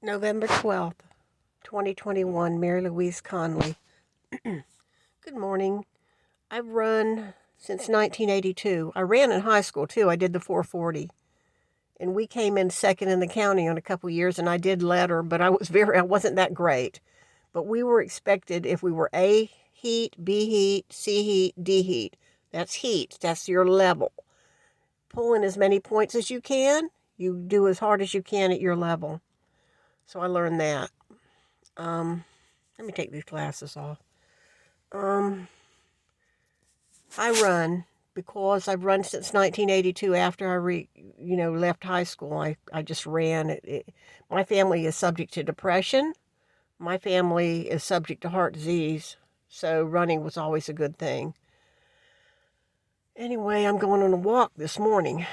November 12th, 2021, Mary Louise Conley. Good morning. I've run since 1982. I ran in high school too. I did the 440. And we came in second in the county in a couple years, and I did letter, but I wasn't that great. But we were expected, if we were A heat, B heat, C heat, D heat. That's heat. That's your level. Pull in as many points as you can. You do as hard as you can at your level. So I learned that. Let me take these glasses off. I run because I've run since 1982. After I left high school, I just ran. My family is subject to depression. My family is subject to heart disease. So running was always a good thing. Anyway, I'm going on a walk this morning.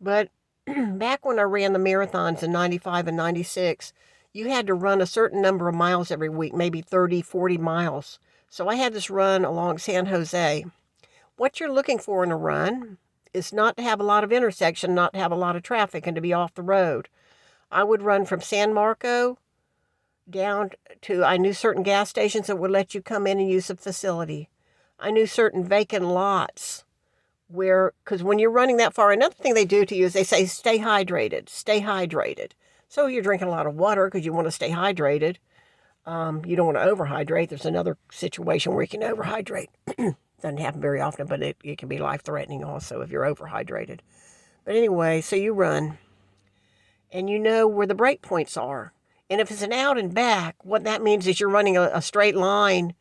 But back when I ran the marathons in 95 and 96, you had to run a certain number of miles every week, maybe 30, 40 miles. So I had this run along San Jose. What you're looking for in a run is not to have a lot of intersection, not to have a lot of traffic, and to be off the road. I would run from San Marco down to, I knew certain gas stations that would let you come in and use the facility. I knew certain vacant lots because when you're running that far, another thing they do to you is they say, stay hydrated, stay hydrated. So you're drinking a lot of water because you want to stay hydrated. You don't want to overhydrate. There's another situation where you can overhydrate. Doesn't happen very often, but it can be life-threatening also if you're overhydrated. But anyway, so you run, and you know where the break points are. And if it's an out and back, what that means is you're running a straight line,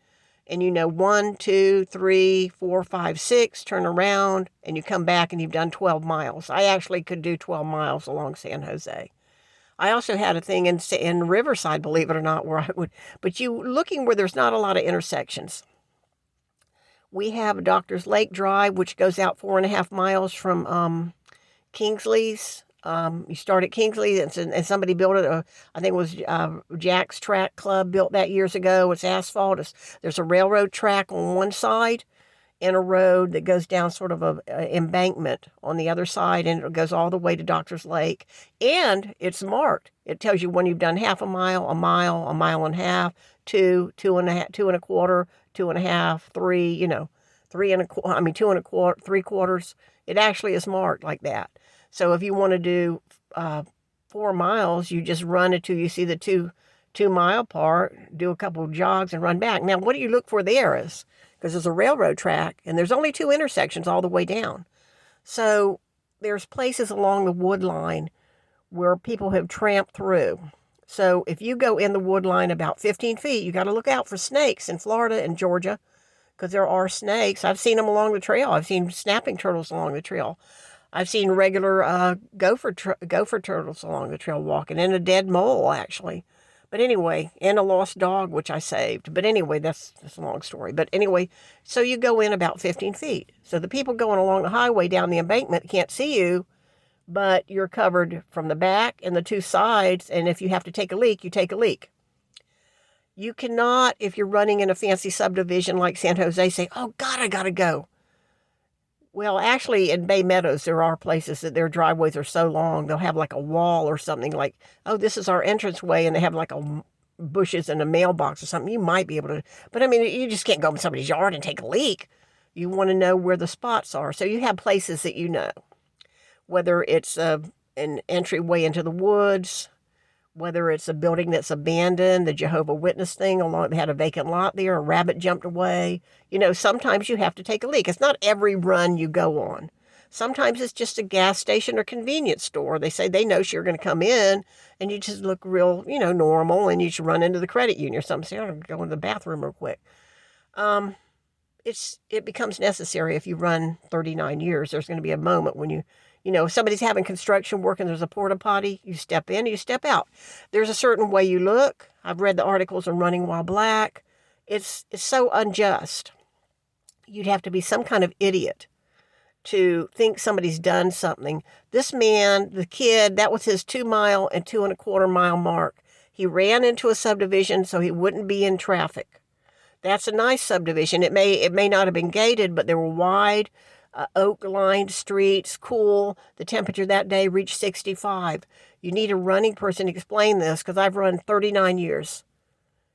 and you know 1, 2, 3, 4, 5, 6, turn around, and you come back and you've done 12 miles. I actually could do 12 miles along San Jose. I also had a thing in Riverside, believe it or not, where I would, but you looking where there's not a lot of intersections. We have Doctor's Lake Drive, which goes out 4.5 miles from Kingsley's. You start at Kingsley, and somebody built it. I think it was Jack's Track Club built that years ago. It's asphalt. There's a railroad track on one side and a road that goes down sort of a embankment on the other side, and it goes all the way to Doctor's Lake. And it's marked. It tells you when you've done half a mile, a mile and a half, 2, 2.5, 2.25, 2.5, 3, 3.25, 2.25, 3/4. It actually is marked like that. So if you want to do 4 miles, you just run until you see the 2 mile part, do a couple of jogs and run back. Now, what do you look for there is, because there's a railroad track and there's only 2 intersections all the way down. So there's places along the wood line where people have tramped through. So if you go in the wood line about 15 feet, you got to look out for snakes in Florida and Georgia, because there are snakes. I've seen them along the trail. I've seen snapping turtles along the trail. I've seen regular gopher turtles along the trail walking, and a dead mole, actually. But anyway, and a lost dog, which I saved. But anyway, that's a long story. But anyway, so you go in about 15 feet. So the people going along the highway down the embankment can't see you, but you're covered from the back and the 2 sides, and if you have to take a leak, you take a leak. You cannot, if you're running in a fancy subdivision like San Jose, say, oh, God, I got to go. Well, actually, in Bay Meadows, there are places that their driveways are so long, they'll have like a wall or something like, oh, this is our entranceway, and they have like bushes and a mailbox or something. You might be able to, but I mean, you just can't go in somebody's yard and take a leak. You want to know where the spots are. So you have places that you know, whether it's an entryway into the woods, whether it's a building that's abandoned, the Jehovah Witness thing, they had a vacant lot there, a rabbit jumped away. Sometimes you have to take a leak. It's not every run you go on. Sometimes it's just a gas station or convenience store. They say they know you're going to come in, and you just look real, normal, and you should run into the credit union or something. Say, I'm going to go into the bathroom real quick. It becomes necessary if you run 39 years. There's going to be a moment when if somebody's having construction work and there's a porta potty, you step in, you step out. There's a certain way you look. I've read the articles on Running While Black. It's so unjust. You'd have to be some kind of idiot to think somebody's done something. This man, the kid, that was his 2-mile and 2.25-mile mark. He ran into a subdivision so he wouldn't be in traffic. That's a nice subdivision. It may not have been gated, but there were wide, oak-lined streets, cool. The temperature that day reached 65. You need a running person to explain this because I've run 39 years.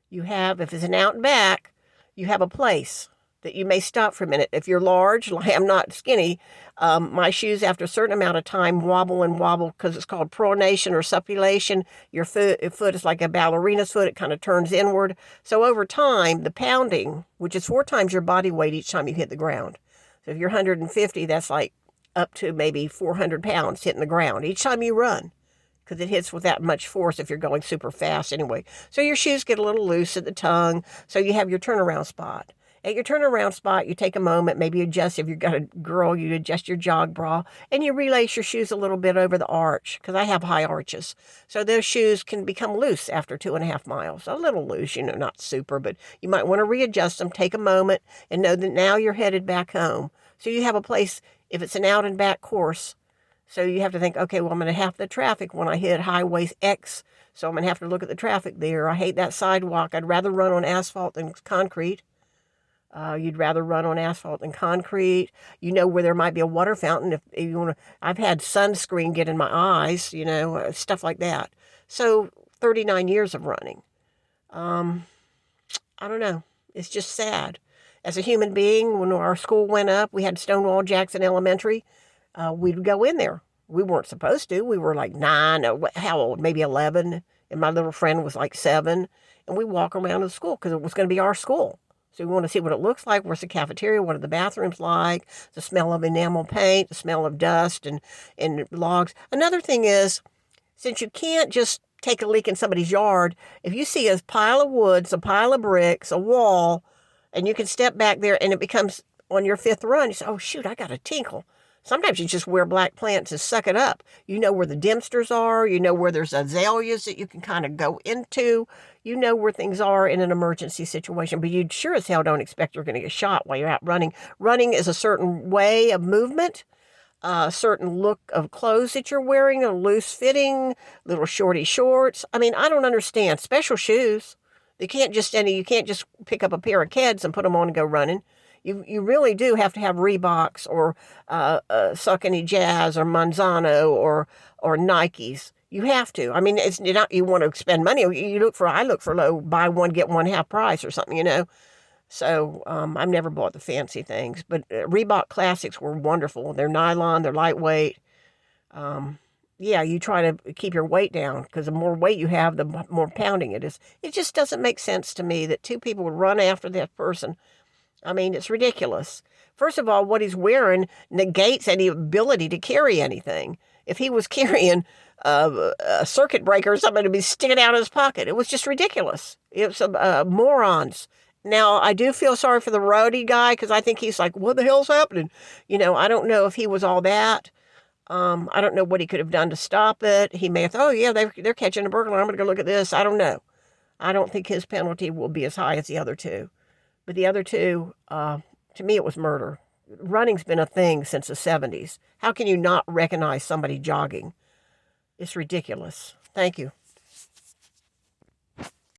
You have, if it's an out and back, you have a place that you may stop for a minute. If you're large, like I'm not skinny, my shoes after a certain amount of time wobble and wobble because it's called pronation or supination. Your foot is like a ballerina's foot. It kind of turns inward. So over time, the pounding, which is 4 times your body weight each time you hit the ground. So if you're 150, that's like up to maybe 400 pounds hitting the ground each time you run, because it hits with that much force if you're going super fast anyway. So your shoes get a little loose at the tongue, so you have your turnaround spot. At your turnaround spot, you take a moment, maybe adjust, if you've got a girl, you adjust your jog bra, and you relace your shoes a little bit over the arch, because I have high arches. So those shoes can become loose after 2.5 miles. A little loose, not super, but you might want to readjust them, take a moment, and know that now you're headed back home. So you have a place, if it's an out and back course, so you have to think, okay, well, I'm going to have the traffic when I hit Highway X, so I'm going to have to look at the traffic there. I hate that sidewalk. I'd rather run on asphalt than concrete. You'd rather run on asphalt than concrete. You know where there might be a water fountain. If you want to, I've had sunscreen get in my eyes, stuff like that. So 39 years of running. I don't know. It's just sad. As a human being, when our school went up, we had Stonewall Jackson Elementary. We'd go in there. We weren't supposed to. We were like 9, how old? Maybe 11. And my little friend was like 7. And we walk around the school because it was going to be our school. So we want to see what it looks like. Where's the cafeteria? What are the bathrooms like? The smell of enamel paint, the smell of dust and logs. Another thing is, since you can't just take a leak in somebody's yard, if you see a pile of woods, a pile of bricks, a wall, and you can step back there and it becomes on your 5th run, you say, oh, shoot, I got a tinkle. Sometimes you just wear black plants and suck it up. You know where the dempsters are. You know where there's azaleas that you can kind of go into. You know where things are in an emergency situation. But you sure as hell don't expect you're going to get shot while you're out running. Running is a certain way of movement, a certain look of clothes that you're wearing, a loose fitting, little shorty shorts. I mean, I don't understand. Special shoes. You can't just pick up a pair of Keds and put them on and go running. You really do have to have Reeboks or Saucony Jazz or Manzano or Nikes. You have to. I mean, it's not you want to spend money. I look for low, buy one get one half price or something. So I've never bought the fancy things, but Reebok Classics were wonderful. They're nylon, they're lightweight. Yeah, you try to keep your weight down because the more weight you have, the more pounding it is. It just doesn't make sense to me that 2 people would run after that person. I mean, it's ridiculous. First of all, what he's wearing negates any ability to carry anything. If he was carrying a circuit breaker or something, it'd be sticking out of his pocket. It was just ridiculous. It was morons. Now, I do feel sorry for the roadie guy because I think he's like, what the hell's happening? I don't know if he was all that. I don't know what he could have done to stop it. He may have thought, oh, yeah, they're catching a burglar. I'm going to go look at this. I don't know. I don't think his penalty will be as high as the other 2. But the other 2, to me, it was murder. Running's been a thing since the 70s. How can you not recognize somebody jogging? It's ridiculous. Thank you.